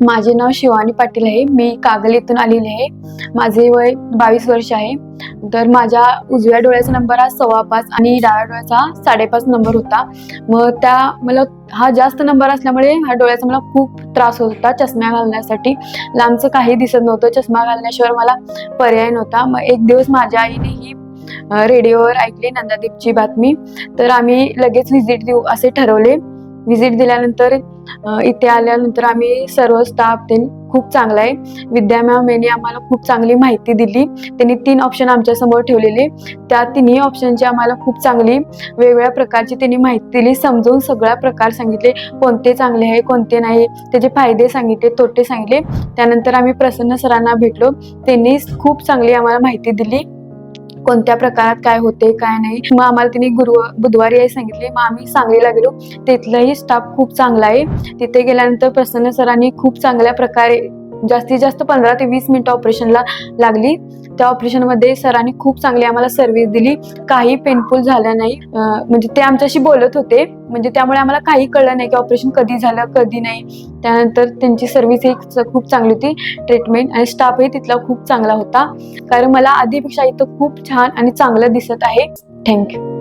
माझे नाव शिवानी पाटील आहे. मी कागल येथून आलेले आहे. माझे वय 22 वर्ष आहे. तर माझ्या उजव्या डोळ्याचा नंबर हा 5.25 आणि डाव्या डोळ्याचा 5.5 नंबर होता. मग मला हा जास्त नंबर असल्यामुळे हा डोळ्याचा मला खूप त्रास होत होता. चष्मा घालण्यासाठी लांबचं काही दिसत नव्हतं. चष्मा घालण्याशिवाय मला पर्याय नव्हता. मग एक दिवस माझ्या आईने ही रेडिओवर ऐकली नंदादीपची बातमी. तर आम्ही लगेच व्हिजिट देऊ असे ठरवले. व्हिजिट दिल्यानंतर इथे आल्यानंतर आम्ही सर्व स्टाफ खूप चांगला आहे. विद्या मॅम यांनी आम्हाला खूप चांगली माहिती दिली. त्यांनी 3 ऑप्शन आमच्या समोर ठेवलेले. त्या तिन्ही ऑप्शनची आम्हाला खूप चांगली वेगवेगळ्या प्रकारची त्यांनी माहिती दिली. समजून सगळ्या प्रकार सांगितले, कोणते चांगले आहे कोणते नाही, त्याचे फायदे सांगितले, तोटे सांगितले. त्यानंतर आम्ही प्रसन्न सरांना भेटलो. त्यांनी खूप चांगली आम्हाला माहिती दिली, कोणत्या प्रकारात काय होते काय नाही. मग आम्हाला त्यांनी बुधवारी यायला सांगितले. मग आम्ही सांगलीला गेलो. तिथलाही स्टाफ खूप चांगला आहे. तिथे गेल्यानंतर प्रसन्न सरांनी खूप चांगल्या प्रकारे जास्तीत जास्त 15 ते 20 मिनिटं ऑपरेशनला लागली. त्या ऑपरेशनमध्ये सरांनी खूप चांगली आम्हाला सर्व्हिस दिली. काही पेनफुल झालं नाही. म्हणजे ते आमच्याशी बोलत होते, म्हणजे त्यामुळे आम्हाला काही कळलं नाही की ऑपरेशन कधी झालं कधी नाही. त्यानंतर त्यांची सर्व्हिस ही खूप चांगली होती. ट्रीटमेंट आणि स्टाफही तिथला खूप चांगला होता. कारण मला आधीपेक्षा इथं खूप छान आणि चांगलं दिसत आहे. थँक्यू.